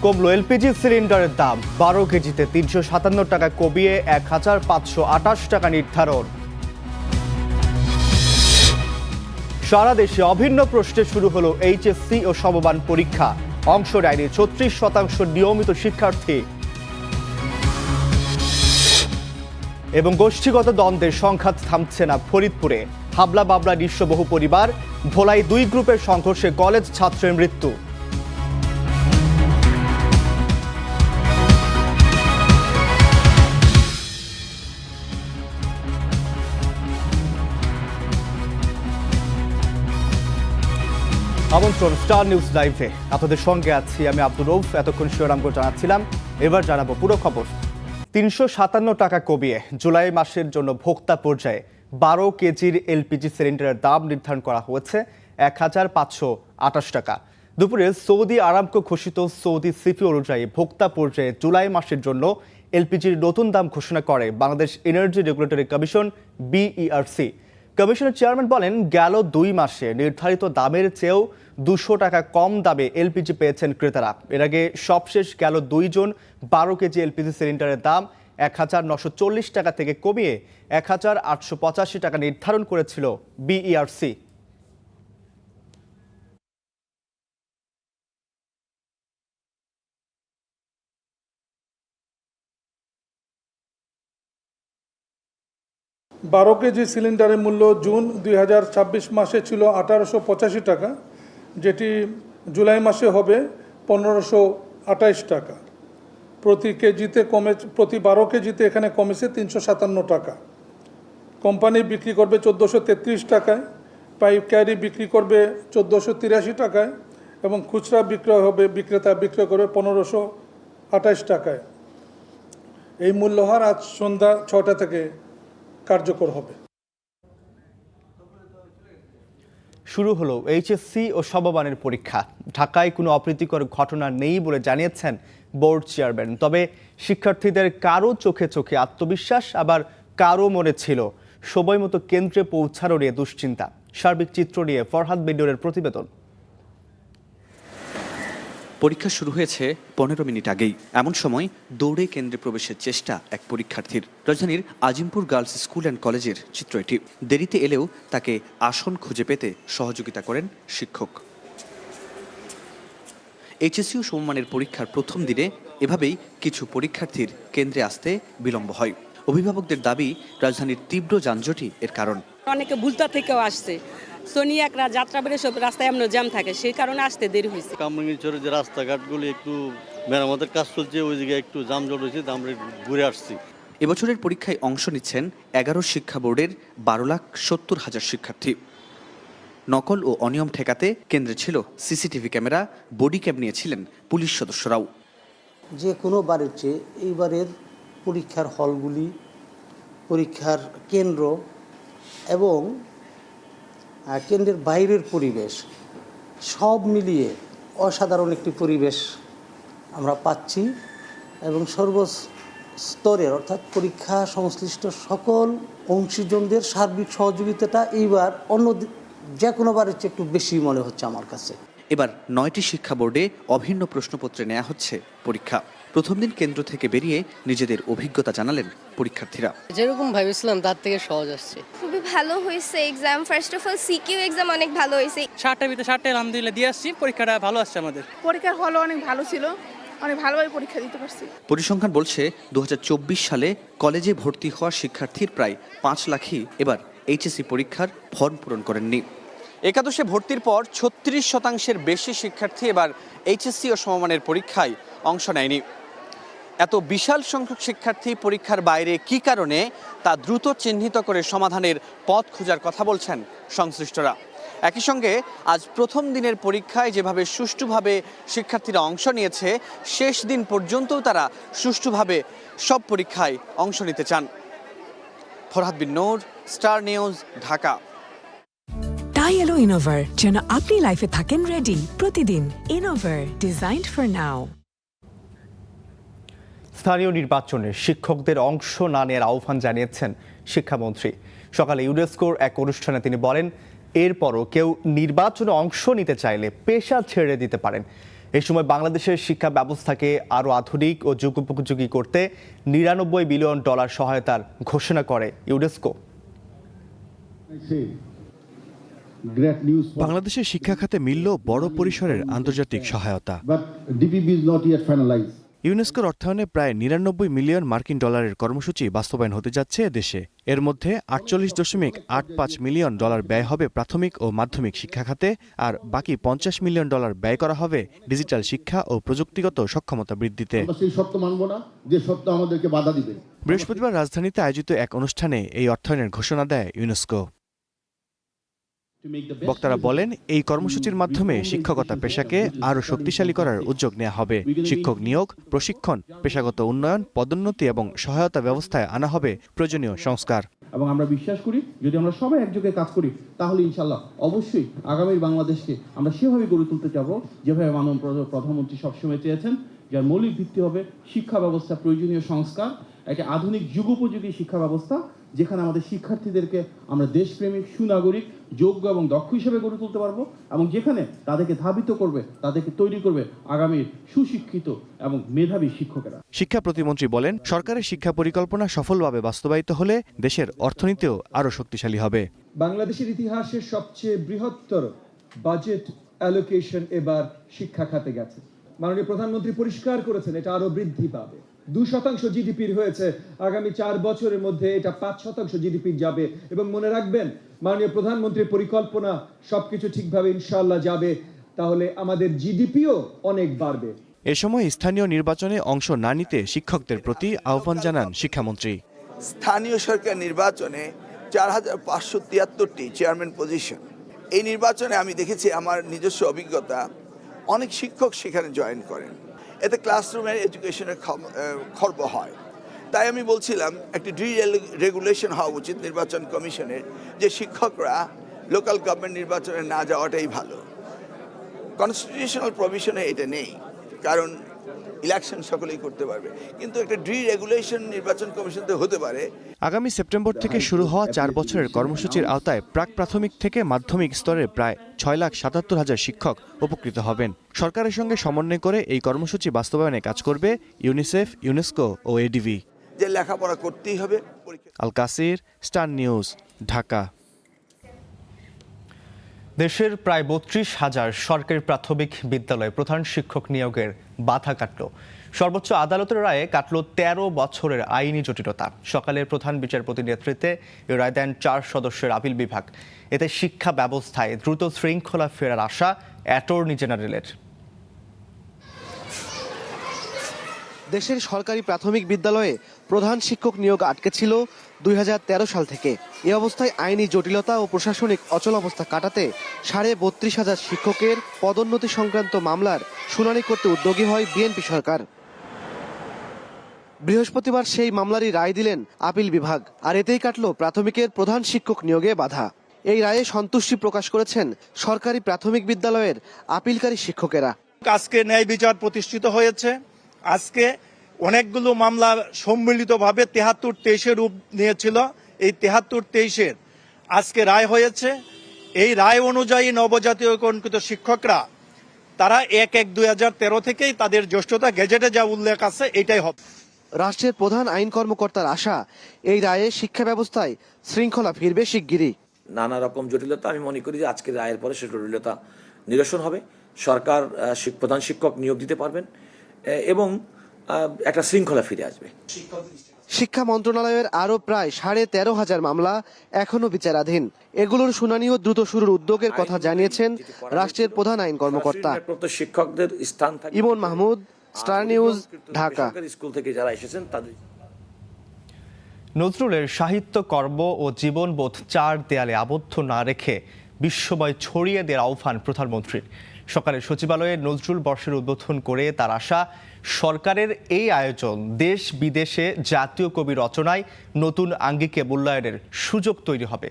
কমলো এলপিজি সিলিন্ডারের দাম 12 কেজিতে 357 টাকা কমিয়ে 1528 টাকা নির্ধারণ। সারা দেশে অভিন্ন প্রশ্নে শুরু হলো এইচএসসি ও সমমান পরীক্ষা। অংশ নেয়নি 36% নিয়মিত শিক্ষার্থী। এবং গোষ্ঠীগত দ্বন্দ্বের সংঘাত থামছে না ফরিদপুরে। হাবলা বাবলা নিঃস্ব বহু পরিবার। ভোলায় 2 গ্রুপের সংঘর্ষে কলেজ ছাত্রের মৃত্যু। আমন্ত্রণ স্টার নিউজ লাইভে, আপনাদের সঙ্গে আছি আমি আব্দুর রৌফ। এতক্ষণ শিরোনামগুলো জানাচ্ছিলাম, এবার জানাবো পুরো খবর। 357 টাকা কমিয়ে জুলাই মাসের জন্য ভোক্তা পর্যায়ে 12 কেজির এলপিজি সিলিন্ডারের দাম নির্ধারণ করা হয়েছে 1528 টাকা। দুপুরে সৌদি আরামকো ঘোষিত সৌদি সিপি অনুযায়ী ভোক্তা পর্যায়ে জুলাই মাসের জন্য এলপিজির নতুন দাম ঘোষণা করে Bangladesh energy regulatory commission BERC. কমিশনের চেয়ারম্যান বলেন, গেল 2 মাসে নির্ধারিত দামের চেয়েও 200 টাকা কম দামে এলপিজি পেয়েছেন ক্রেতারা। এর আগে সবশেষ গেল 2 জুন 12 কেজি এলপিজি সিলিন্ডারের দাম 1940 টাকা থেকে কমিয়ে 1885 টাকা নির্ধারণ করেছিল বিইআরসি। বারো কেজি সিলিন্ডারের মূল্য জুন 2026 মাসে ছিল 1885 টাকা, যেটি জুলাই মাসে হবে 1528 টাকা। প্রতি 12 কেজিতে এখানে কমেছে 357 টাকা। কোম্পানি বিক্রি করবে 1433 টাকায়, পাইকারি বিক্রি করবে 1483 টাকায় এবং খুচরা বিক্রেতা বিক্রয় করবে 1528 টাকায়। এই মূল্যহার আজ সন্ধ্যা 6টা থেকে কার্যকর হবে। শুরু হলো এইচএসসি ও সমমানের পরীক্ষা। ঢাকায় কোনো অপ্রীতিকর ঘটনা নেই বলে জানিয়েছেন বোর্ড চেয়ারম্যান। তবে শিক্ষার্থীদের কারো চোখে চোখে আত্মবিশ্বাস, আবার কারো মনে ছিল সময় মতো কেন্দ্রে পৌঁছানো নিয়ে দুশ্চিন্তা। সার্বিক চিত্র নিয়ে ফরহাদ বিন্ডুরের প্রতিবেদন। পরীক্ষা শুরু হয়েছে 15 মিনিট আগেই। এমন সময় দৌড়ে কেন্দ্রে প্রবেশের চেষ্টা এক পরীক্ষার্থীর। রাজধানীর আজিমপুর গার্লস স্কুল অ্যান্ড কলেজের চিত্র এটি। দেরিতে এলেও তাকে আসন খুঁজে পেতে সহযোগিতা করেন শিক্ষক। এইচএসসি ও সমমানের পরীক্ষার প্রথম দিনে এভাবেই কিছু পরীক্ষার্থীর কেন্দ্রে আসতে বিলম্ব হয়। অভিভাবকদের দাবি, রাজধানীর তীব্র যানজটই এর কারণ। অনেকে বুলতা থেকেও আসছে, সোনিয়াকরা যাত্রা বেড়ে সব রাস্তায় এমন জ্যাম থাকে, সেই কারণে আসতে দেরি হয়েছে। কামরাঙ্গীরচরের যে রাস্তাঘাটগুলি একটু মেরামতের কাজ চলছে, ওই জায়গায় একটু যানজট হয়েছে, আমরা ঘুরে আসছি। এবছরের পরীক্ষায় অংশ নিচ্ছেন 11 শিক্ষা বোর্ডের 12,70,000 শিক্ষার্থী। নকল ও অনিয়ম ঠেকাতে কেন্দ্রে ছিল সিসিটিভি ক্যামেরা, বডি ক্যাম নিয়েছিলেন পুলিশ সদস্যরাও। যে কোনো বারের চেয়ে এইবারের পরীক্ষার হলগুলি, পরীক্ষার কেন্দ্র এবং কেন্দ্রের বাইরের পরিবেশ সব মিলিয়ে অসাধারণ একটি পরিবেশ আমরা পাচ্ছি এবং সর্বস্তরের অর্থাৎ পরীক্ষা সংশ্লিষ্ট সকল অংশীজনদের সার্বিক সহযোগিতাটা এইবার অন্য যে কোনো বারের চেয়ে একটু বেশি মনে হচ্ছে আমার কাছে। এবার 9টি শিক্ষা বোর্ডে অভিন্ন প্রশ্নপত্রে নেওয়া হচ্ছে পরীক্ষা। প্রথম দিন কেন্দ্র থেকে বেরিয়ে নিজেদের অভিজ্ঞতা জানালেন পরীক্ষার্থীরা। যেরকম ভেবেছিলাম তার থেকে সহজ আসছে। খুবই ভালো হয়েছে exam. First of all CQ exam অনেক ভালো হয়েছে। 7টার ভিতরে 7টায় আলহামদুলিল্লাহ দিয়ে আসছি। পরীক্ষাটা ভালো আসছে আমাদের। পরীক্ষার হলও অনেক ভালো ছিল, অনেক ভালোভাবে পরীক্ষা দিতে পারছি। পরিসংখ্যান বলছে 2024 সালে কলেজে ভর্তি হওয়া শিক্ষার্থীর প্রায় 5 লাখই এবার এইচএসসি পরীক্ষার ফর্ম পূরণ করেননি। একাদশে ভর্তির পর 36% বেশি শিক্ষার্থী এবার এইচএসসি ও সমমানের পরীক্ষায় অংশ নেয়নি। এত বিশাল সংখ্যক শিক্ষার্থী পরীক্ষার বাইরে কী কারণে তা দ্রুত চিহ্নিত করে সমাধানের পথ খোঁজার কথা বলছেন সংশ্লিষ্টরা। একই সঙ্গে আজ প্রথম দিনের পরীক্ষায় যেভাবে সুষ্ঠুভাবে শিক্ষার্থীরা অংশ নিয়েছে, শেষ দিন পর্যন্তও তারা সুষ্ঠুভাবে সব পরীক্ষায় অংশ নিতে চান। ফরহাদ বিন নূর, স্টার নিউজ, ঢাকা। তাই এলো ইনোভার, যেন আপনি লাইফে থাকেন রেডি প্রতিদিন। Innova, designed for now. স্থানীয় নির্বাচনে শিক্ষকদের অংশ না নেওয়ার আহ্বান জানিয়েছেন শিক্ষামন্ত্রী। সকালে ইউনেস্কোর এক অনুষ্ঠানে তিনি বলেন, এরপরও কেউ নির্বাচনে অংশ নিতে চাইলে পেশা ছেড়ে দিতে পারেন। এই সময় বাংলাদেশের শিক্ষা ব্যবস্থাকে আরও আধুনিক ও যুগোপযোগী করতে $99 বিলিয়ন সহায়তার ঘোষণা করে ইউনেস্কো। বাংলাদেশের শিক্ষা খাতে মিলল বড় পরিসরের আন্তর্জাতিক সহায়তা। ইউনেস্কোর অর্থায়নে প্রায় $99 মিলিয়ন কর্মসূচি বাস্তবায়ন হতে যাচ্ছে দেশে। এর মধ্যে $48.85 মিলিয়ন ব্যয় হবে প্রাথমিক ও মাধ্যমিক শিক্ষা খাতে, আর বাকি $50 মিলিয়ন ব্যয় করা হবে ডিজিটাল শিক্ষা ও প্রযুক্তিগত সক্ষমতা বৃদ্ধিতে। বৃহস্পতিবার রাজধানীতে আয়োজিত এক অনুষ্ঠানে এই অর্থায়নের ঘোষণা দেয় ইউনেস্কো। বক্তারা বলেন, এই কর্মসূচির মাধ্যমে শিক্ষকতা পেশাকে আরও শক্তিশালী করার উদ্যোগ নেওয়া হবে। শিক্ষক নিয়োগ, প্রশিক্ষণ, পেশাগত উন্নয়ন, পদোন্নতি এবং সহায়তা ব্যবস্থায় আনা হবে প্রয়োজনীয় সংস্কার। এবং আমরা বিশ্বাস করি যদি আমরা সবাই একযোগে কাজ করি তাহলে ইনশাল্লাহ অবশ্যই আগামীর বাংলাদেশকে আমরা সেভাবে গড়ে তুলতে যাব যেভাবে মাননীয় প্রধানমন্ত্রী সবসময় চেয়েছেন, যার মৌলিক ভিত্তি হবে শিক্ষা ব্যবস্থা প্রয়োজনীয় সংস্কার, একটা আধুনিক যুগোপযোগী শিক্ষা ব্যবস্থা যেখানে আমাদের শিক্ষার্থীদেরকে আমরা দেশপ্রেমিক, সুনাগরিক, যোগ্য এবং দক্ষ হিসেবে গড়ে তুলতে পারবো, এবং যেখানে তাদেরকে ধাবিত করবে, তাদেরকে তৈরি করবে আগামীর সুশিক্ষিত এবং মেধাবী শিক্ষকেরা। শিক্ষা প্রতিমন্ত্রী বলেন, সরকারের শিক্ষা পরিকল্পনা সফলভাবে বাস্তবায়িত হলে দেশের অর্থনীতিও আরও শক্তিশালী হবে। বাংলাদেশের ইতিহাসের সবচেয়ে বৃহত্তর বাজেট অ্যালোকেশন এবার শিক্ষা খাতে গেছে। মাননীয় প্রধানমন্ত্রী পরিষ্কার করেছেন এটা আরো বৃদ্ধি পাবে। 2% জিডিপির হয়েছে, আগামী 4 বছরের মধ্যে এটা 5% জিডিপি যাবে। এবং মনে রাখবেন, মাননীয় প্রধানমন্ত্রীর পরিকল্পনা সবকিছু ঠিকভাবে ইনশাআল্লাহ যাবে, তাহলে আমাদের জিডিপিও অনেক বাড়বে। এ সময় স্থানীয় নির্বাচনে অংশ না নিতে শিক্ষকদের প্রতি আহ্বান জানান শিক্ষামন্ত্রী। স্থানীয় সরকার নির্বাচনে 4573টি চেয়ারম্যান পজিশন, এই নির্বাচনে আমি দেখেছি, আমার নিজস্ব অভিজ্ঞতা, অনেক শিক্ষক সেখানে জয়েন করেন। এতে ক্লাসরুমের এডুকেশনের খর্ব হয়। তাই আমি বলছিলাম একটি রেগুলেশন হওয়া উচিত নির্বাচন কমিশনের, যে শিক্ষকরা লোকাল গভর্নমেন্ট নির্বাচনে না যাওয়াটাই ভালো। কনস্টিটিউশনাল প্রভিশনে এটা নেই, কারণ ইলেকশন সকলেই করতে পারবে, কিন্তু একটা রেগুলেশন নির্বাচন কমিশনতে হতে পারে। আগামী সেপ্টেম্বর থেকে শুরু হওয়া 4 বছরের কর্মসূচির আওতায় প্রাক প্রাথমিক থেকে মাধ্যমিক স্তরের প্রায় 6,77,000 শিক্ষক উপকৃত হবেন। সরকারের সঙ্গে সমন্বয় করে এই কর্মসূচি বাস্তবায়নে কাজ করবে ইউনিসেফ, ইউনেস্কো ও এডিবি। যে লেখাপড়া করতেই হবে। আল কাসির, স্টার নিউজ, ঢাকা। দেশের প্রায় 32,000 সরকারি প্রাথমিক বিদ্যালয়ে প্রধান শিক্ষক নিয়োগের বাধা কাটল। সর্বোচ্চ আদালতের রায়ে কাটল 13 বছরের আইনি জটিলতা। সকালের প্রধান বিচারপতির নেতৃত্বে এ রায় দেন 4 সদস্যের আপিল বিভাগ। এতে শিক্ষা ব্যবস্থায় দ্রুত শৃঙ্খলা ফেরার আশা অ্যাটর্নি জেনারেলের। দেশের সরকারি প্রাথমিক বিদ্যালয়ে প্রধান শিক্ষক নিয়োগ আটকে ছিল 2013 সাল থেকে। এই অবস্থায় আইনি জটিলতা ও প্রশাসনিক অচলাবস্থা কাটাতে 32,500 শিক্ষকের পদোন্নতি সংক্রান্ত মামলার শুনানি করতে উদ্যোগী হয় বিএনপি সরকার। বৃহস্পতিবার সেই মামলারই রায় দিলেন আপিল বিভাগ, আর এতেই কাটল প্রাথমিকের প্রধান শিক্ষক নিয়োগে বাধা। এই রায়ে সন্তুষ্টি প্রকাশ করেছেন সরকারি প্রাথমিক বিদ্যালয়ের আপিলকারী শিক্ষকেরা। আজকে ন্যায় বিচার প্রতিষ্ঠিত হয়েছে। আজকে অনেকগুলো মামলা সম্মিলিতভাবে 73-23 রূপ নিয়েছিল। এই 73-23 আজকে রায় হয়েছে। এই রায় অনুযায়ী নবজাতীয়করণকৃত শিক্ষকরা তারা 1/1/2013 থেকেই তাদের জ্যেষ্ঠতা গেজেটে যা উল্লেখ আছে এটাই হবে। রাষ্ট্রের প্রধান আইন কর্মকর্তার আশা, এই রায়ে শিক্ষা ব্যবস্থায় শৃঙ্খলা ফিরবে শিগগিরই। নানা রকম জটিলতা, আমি মনে করি যে আজকের রায়ের পরে সে জটিলতা নিরসন হবে। সরকার প্রধান শিক্ষক নিয়োগ দিতে পারবেন এবং একটা শৃঙ্খলা ফিরে আসবে। শিক্ষা মন্ত্রণালয়ের আরো প্রায় 13,500 মামলা এখনো বিচারাধীন। এগুলোর শুনানিও দ্রুত শুরুর উদ্যোগের কথা জানিয়েছেন রাষ্ট্রের প্রধান আইন কর্মকর্তা। শিক্ষকদের স্থান Emon Mahmud, Star News, Dhaka. School থেকে যারা এসেছেন তাদের। নজরুলের সাহিত্যকর্ম ও জীবনবোধ 4 দেয়ালে আবদ্ধ না রেখে বিশ্বময় ছড়িয়ে দেওয়ার আহ্বান প্রধানমন্ত্রীর। সকালে সচিবালয়ে নজরুল বর্ষের উদ্বোধন করে তার আশা, সরকারের এই আয়োজন দেশ বিদেশে জাতীয় কবি রচনায় নতুন আঙ্গিকে মূল্যায়নের সুযোগ তৈরি হবে।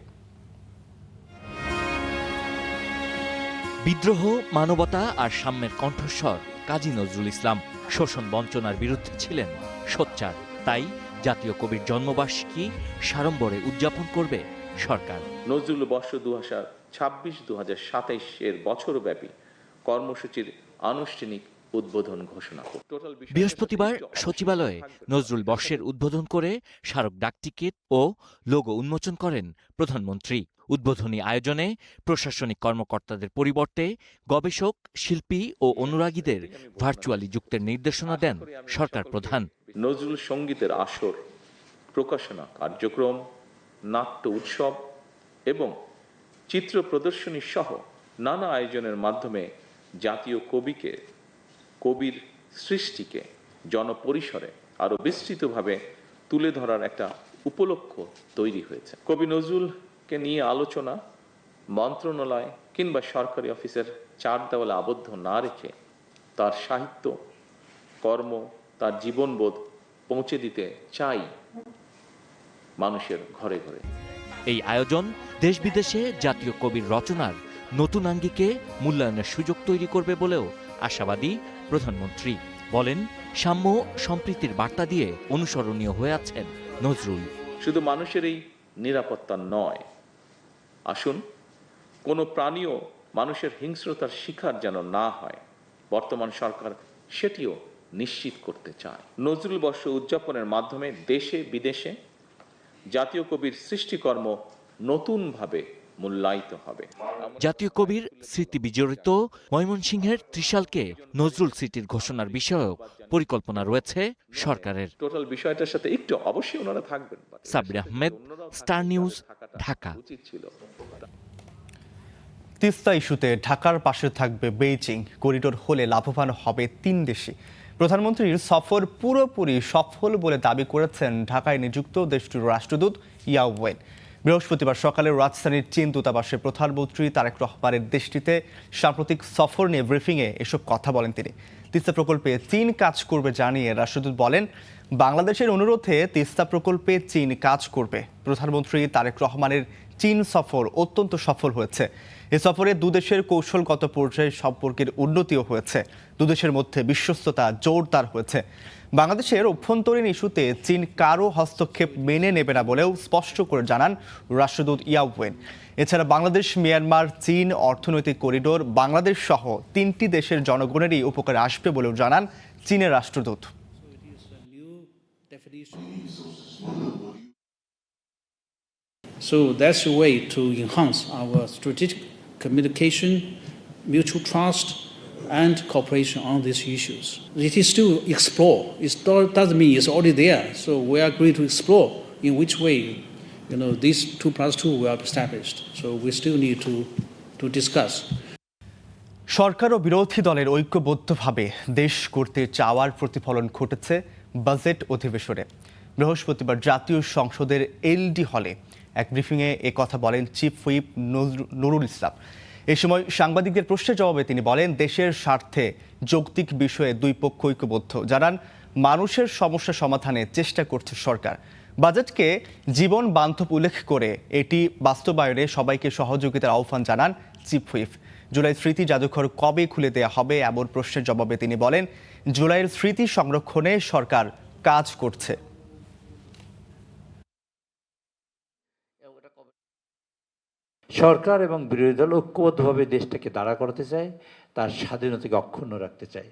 বিদ্রোহ, মানবতা আর সাম্যের কণ্ঠস্বর কাজী নজরুল ইসলাম। শোষণ বঞ্চনার বিরুদ্ধে ছিলেন সোচ্চার। তাই জাতীয় কবির জন্মবার্ষিকী সাড়ম্বরে উদযাপন করবে সরকার। নজরুল বর্ষ 2026-2027 বছরব্যাপী কর্মসূচির আনুষ্ঠানিক উদ্বোধন ঘোষণা করব। বৃহস্পতিবার সচিবালয়ে নজরুল বর্ষের উদ্বোধন করে স্মারক ডাকটিকিট ও লোগো উন্মোচন করেন প্রধানমন্ত্রী। উদ্বোধনী আয়োজনে প্রশাসনিক কর্মকর্তাদের পরিবর্তে গবেষক, শিল্পী ও অনুরাগীদের ভার্চুয়ালি যুক্তের নির্দেশনা দেন সরকার প্রধান। নজরুল সঙ্গীতের আসর, প্রকাশনা কার্যক্রম, নাট্য উৎসব এবং চিত্র প্রদর্শনী সহ নানা আয়োজনের মাধ্যমে জাতীয় কবির সৃষ্টিকে জনপরিসরে আরো বিস্তৃতভাবে তুলে ধরার একটা উপলক্ষ তৈরি হয়েছে। কবি নজরুলকে নিয়ে আলোচনা মন্ত্রণালয় কিংবা সরকারি অফিসের চার দেওয়ালে আবদ্ধ না রেখে তার সাহিত্য, কর্ম, তার জীবনবোধ পৌঁছে দিতে চাই মানুষের ঘরে ঘরে। এই আয়োজন দেশ বিদেশে জাতীয় কবির রচনার নতুন আঙ্গিকে মূল্যায়নের সুযোগ তৈরি করবে বলেও আশাবাদী প্রধানমন্ত্রী। বলেন, সাম্য সম্প্রীতির বার্তা দিয়ে অনুসরণীয় হয়ে আছেন নজরুল। শুধু মানুষের এই নিরাপত্তা নয়, আসুন কোনো প্রাণীও মানুষের হিংস্রতার শিকার যেন না হয়, বর্তমান সরকার সেটিও নিশ্চিত করতে চায়। নজরুল বর্ষ উদযাপনের মাধ্যমে দেশে বিদেশে জাতীয় কবির সৃষ্টিকর্ম নতুনভাবে মূল্যায়িত হবে। জাতীয় কবির স্মৃতি বিজড়িত ময়মনসিংহের ত্রিশালকে নজরুল সিটির ঘোষণার বিষয়েও পরিকল্পনা রয়েছে সরকারের। টোটাল বিষয়টার সাথে একটু অবশ্যই ওনারা থাকবেন। Sabbir Ahmed, Star News, Dhaka. তিস্তা ইস্যুতে ঢাকার পাশে থাকবে বেইজিং। করিডোর হলে লাভবান হবে 3 দেশই। প্রধানমন্ত্রীর সফর পুরোপুরি সফল বলে দাবি করেছেন ঢাকায় নিযুক্ত দেশটির রাষ্ট্রদূত ইয়াও ওয়েন। বৃহস্পতিবার সকালে রাজধানীর চীন দূতাবাসে প্রধানমন্ত্রী তারেক রহমানের দেশটিতে সাম্প্রতিক সফর নিয়ে ব্রিফিংয়ে এসব কথা বলেন তিনি। তিস্তা প্রকল্পে চীন কাজ করবে জানিয়ে রাষ্ট্রদূত বলেন, বাংলাদেশের অনুরোধে তিস্তা প্রকল্পে চীন কাজ করবে। প্রধানমন্ত্রী তারেক রহমানের চীন সফর অত্যন্ত সফল হয়েছে। এ সফরে দুদেশের কৌশলগত পর্যায়ে সম্পর্কের উন্নতিও হয়েছে। দুদেশের মধ্যে বিশ্বস্ততা জোরদার হয়েছে। বাংলাদেশের অভ্যন্তরীণ ইস্যুতে চীন কারও হস্তক্ষেপ মেনে নেবে না বলেও স্পষ্ট করে জানান রাষ্ট্রদূত ইয়াও ওয়েন। এছাড়া বাংলাদেশ, মিয়ানমার, চীন অর্থনৈতিক করিডোর বাংলাদেশ সহ 3টি দেশের জনগণেরই উপকারে আসবে বলেও জানান চীনের রাষ্ট্রদূত। So that's a way to enhance our strategic communication, mutual trust, and cooperation on these issues. It is still explore. It doesn't mean it's already there. So we are going to explore in which way, these 2+2 will be established. So we still need to discuss. সরকার ও বিরোধী দলের ঐক্যবদ্ধভাবে দেশ করতে চাওয়ার প্রতিফলন ঘটেছে budget অধিবেশনে। বৃহস্পতিবার জাতীয় সংসদের এলডি হলে এক ব্রিফিংয়ে কথা বলেন চিফ হুইপ নুরুল ইসলাম। এ সময় সাংবাদিকদের প্রশ্নের জবাবে তিনি বলেন, দেশের স্বার্থে যৌক্তিক বিষয়ে দুই পক্ষ ঐক্যবদ্ধ। জানান, মানুষের সমস্যা সমাধানে চেষ্টা করছে সরকার। বাজেটকে জীবন বান্ধব উল্লেখ করে এটি বাস্তবায়নে সবাইকে সহযোগিতার আহ্বান জানান চিফ হুইপ। জুলাই স্মৃতি জাদুঘর কবে খুলে দেওয়া হবে এমন প্রশ্নের জবাবে তিনি বলেন, জুলাইয়ের স্মৃতি সংরক্ষণে সরকার কাজ করছে। সরকার এবং বিরোধী দল ঐক্যবদ্ধভাবে দেশটাকে দাঁড়া করাতে চায়, তার স্বাধীনতাকে অক্ষুণ্ণ রাখতে চায়,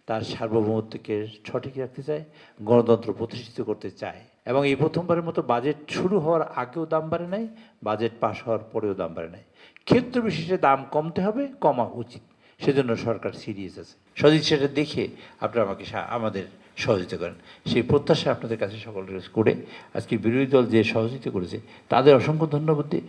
তার সার্বভৌমত্বকে সঠিক রাখতে চায়, গণতন্ত্র প্রতিষ্ঠিত করতে চায়। এবং এই প্রথমবারের মতো বাজেট শুরু হওয়ার আগেও দাম বাড়ে নাই, বাজেট পাশ হওয়ার পরেও দাম বাড়ে নাই। ক্ষেত্র বিশেষে দাম কমতে হবে, কমা উচিত, সেজন্য সরকার সিরিয়াস আছে। সদিচ্ছা সেটা দেখে আপনারা আমাদের সহযোগিতা করেন, সেই প্রত্যাশা আপনাদের কাছে সকলের করে আজকে বিরোধী দল যে সহযোগিতা করেছে তাদের অসংখ্য ধন্যবাদ দিই।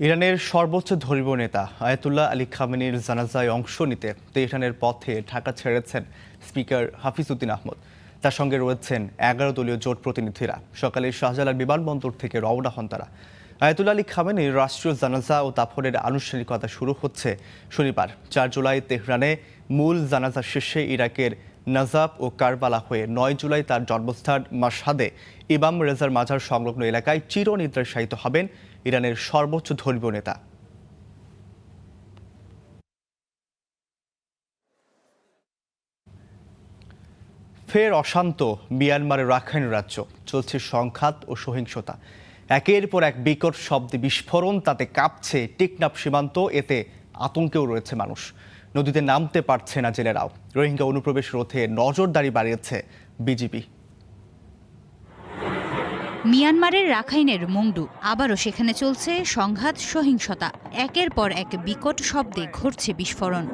ইরানের সর্বোচ্চ ধর্মীয় নেতা আয়াতুল্লাহ আলী খামেনির জানাজায় অংশ নিতে তেহরানের পথে ঢাকা ছেড়েছেন স্পিকার হাফিজ উদ্দিন আহমদ। তার সঙ্গে রয়েছেন 11 দলীয় জোট প্রতিনিধিরা। সকালে শাহজালাল বিমানবন্দর থেকে রওনা হন তারা। আয়াতুল্লাহ আলী খামেনির রাষ্ট্রীয় জানাজা ও দাফনের আনুষ্ঠানিকতা শুরু হচ্ছে শনিবার 4 জুলাই তেহরানে। মূল জানাজা শেষে ইরাকের নাজাব ও কারবালা হয়ে 9 জুলাই তার জন্মস্থান মাশহাদে ইমাম রেজার মাজার সংলগ্ন এলাকায় চিরনিদ্রায় শায়িত হবেন ইরানের সর্বোচ্চ ধর্মীয় নেতা। ফের অশান্ত মিয়ানমারের রাখাইন রাজ্য। চলছে সংঘাত ও সহিংসতা। একের পর এক বিকট শব্দে বিস্ফোরণ, তাতে কাঁপছে টেকনাফ সীমান্ত। এতে আতঙ্কেও রয়েছে মানুষ। নদীতে নামতে পারছে না জেলেরাও। রোহিঙ্গা অনুপ্রবেশ রোধে নজরদারি বাড়িয়েছে বিজিবি। মিয়ানমারের রাখাইনের মংডু, আবারও সেখানে চলছে সংঘাত, সহিংসতা। একের পর এক বিকট শব্দে ঘটছে বিস্ফোরণ।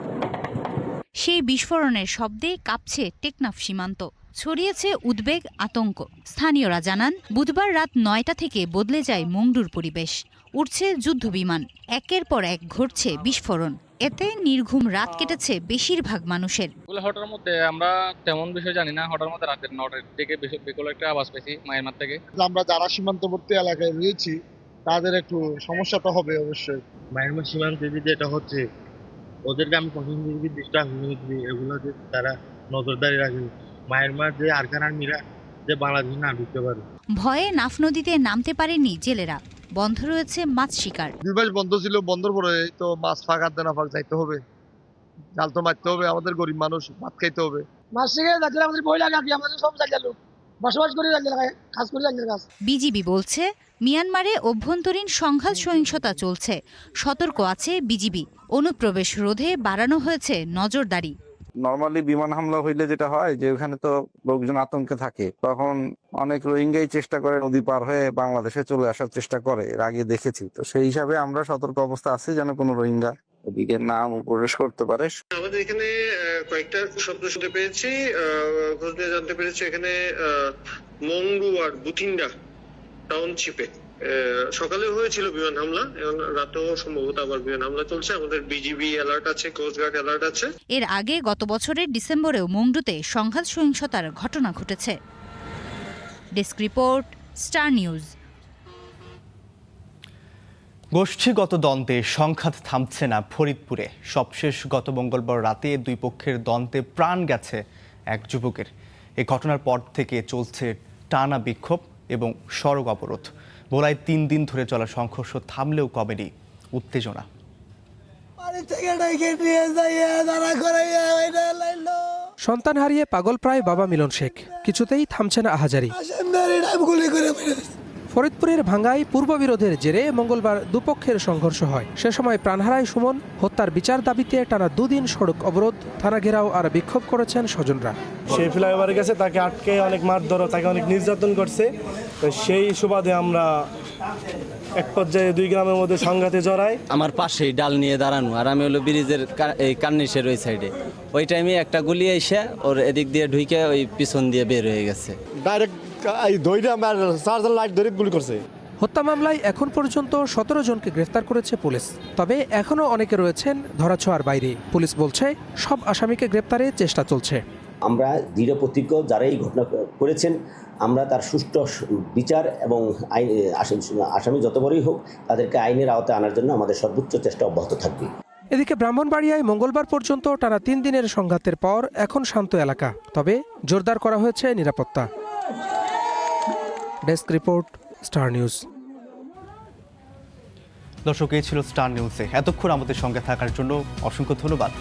সেই বিস্ফোরণের শব্দে কাঁপছে টেকনাফ সীমান্ত, ছড়িয়েছে উদ্বেগ, আতঙ্ক। স্থানীয়রা জানান, বুধবার রাত ৯টা থেকে বদলে যায় মংডুর পরিবেশ। উঠছে যুদ্ধবিমান, একের পর এক ঘটছে বিস্ফোরণ। এতে নির্ঘুম রাত কেটেছে বেশিরভাগ মানুষের। হঠাৎ মধ্যে আমরা তেমন বিষয় জানি না, হঠাৎ মধ্যে রাতের 9টার দিকে বিকল একটা আওয়াজ পেয়েছি মায়ানমার থেকে। আমরা যারা সীমান্তবর্তী এলাকায় রয়েছি তাদের একটু সমস্যা তো হবে অবশ্যই। মায়ানমার সীমান্তে যেটা হচ্ছে, ওদেরকে আমি প্রশাসনিক দৃষ্টি এগুলো যে তারা নজরদারি রাখে। মায়ানমার যে আরকান আর্মিরা যে বাংলাদেশে না ঢুকতে পারে। ভয়ে নাফ নদীতে নামতে পারেনি জেলেরা। বন্ধ রয়েছে মাছ শিকার। 2 মাস বন্ধ ছিল, বন্ধর পরে তো মাছ ফাঁক আর দেনা ফাঁক যাইতে হবে, জাল তো মারতে হবে, আমাদের গরিব মানুষ ভাত খাইতে হবে। মাছ শিকার থাকলে আমাদের ভয় লাগে, আমাদের সব জায়গায় লোক বসবাস করে কাজ করে কাজ। বিজিবি বলছে, মিয়ানমারে অভ্যন্তরীণ সংঘাত, সহিংসতা চলছে। সতর্ক আছে বিজিবি। অনুপ্রবেশ রোধে বাড়ানো হয়েছে নজরদারি। নরমালি বিমান হামলা হইলে যেটা হয় যে ওখানে তো লোকজন আতঙ্কে থাকে, তখন অনেক রোহিঙ্গাই চেষ্টা করে নদী পার হয়ে বাংলাদেশে চলে আসার চেষ্টা করে, এর আগে দেখেছি। তো সেই হিসাবে আমরা সতর্ক অবস্থা আছি যেন কোনো রোহিঙ্গা ওদিকে না প্রবেশ করতে পারে। আমাদের এখানে কয়েকটা শব্দ শুনতে পেয়েছি, খোঁজ নিয়ে জানতে পেরেছি এখানে মংডু আর বুথিন্ডা টাউনশিপে সকালে হয়েছিল বিমান হামলা, এবং রাতেও সম্ভবত আবার বিমান হামলা চলছে। আমাদের বিজিবি অ্যালার্ট আছে, কোস্টগার্ড অ্যালার্ট আছে। এর আগে গত বছরের ডিসেম্বরেও মংডুতে সংঘাত, সহিংসতার ঘটনা ঘটেছে। Desk report, star news. গোষ্ঠীগত দ্বন্দ্বে সংঘাত থামছে না ফরিদপুরে। সবশেষ গত মঙ্গলবার রাতে দুই পক্ষের দ্বন্দ্বে প্রাণ গেছে এক যুবকের। এই ঘটনার পর থেকে চলছে টানা বিক্ষোভ এবং সড়ক অবরোধ। ভোলায় 3 দিন ধরে চলা সংঘর্ষ থামলেও কমেনি উত্তেজনা। সন্তান হারিয়ে পাগল প্রায় বাবা মিলন শেখ, কিছুতেই থামছে না আহাজারি। ফরিদপুরের ভাঙ্গায় পূর্ববিরোধের জেরে মঙ্গলবার দুপক্ষের সংঘর্ষ হয়। সে সময় প্রাণ হারায় সুমন। হত্যার বিচার দাবিতে টানা 2 দিন সড়ক অবরোধ, থানা ঘেরাও আর বিক্ষোভ করেছেন স্বজনরা। সেই ফ্লাইওভারে গেছে, তাকে আটকে অনেক মারধর, তাকে অনেক নির্যাতন করছে। তো সেই সুবাদে আমরা এক পর্যায়ে 2 গ্রামের মধ্যে সংঘাতে জড়াই। আমার পাশেই ডাল নিয়ে দাঁড়ানো, আর আমি হলো ব্রিজের এই কার্নিশের ওই সাইডে। ওই টাইমে একটা গুলি এসে ওর এদিক দিয়ে ঢুকে ওই পিছন দিয়ে বের হয়ে গেছে। ডাইরেক্ট লাইট ধরে গুলি করছে। হত্যা মামলায় এখন পর্যন্ত 17 জনকে গ্রেফতার করেছে পুলিশ। তবে এখনও অনেকে রয়েছেন ধরাছোঁয়ার বাইরে। পুলিশ বলছে সব আসামিকে গ্রেফতারের চেষ্টা চলছে। আমরা দৃঢ় প্রতিজ্ঞ, যারা এই ঘটনা করেছেন আমরা তার সুষ্ঠু বিচার এবং আসামি যত বড়ই হোক তাদেরকে আইনের আওতায় আনার জন্য আমাদের সর্বোচ্চ চেষ্টা অব্যাহত থাকবে। এদিকে ব্রাহ্মণবাড়িয়ায় মঙ্গলবার পর্যন্ত টানা 3 দিনের সংঘাতের পর এখন শান্ত এলাকা, তবে জোরদার করা হয়েছে নিরাপত্তা। Desk report, star news. দর্শক, এই ছিল স্টার নিউজে। এতক্ষণ আমাদের সঙ্গে থাকার জন্য অসংখ্য ধন্যবাদ।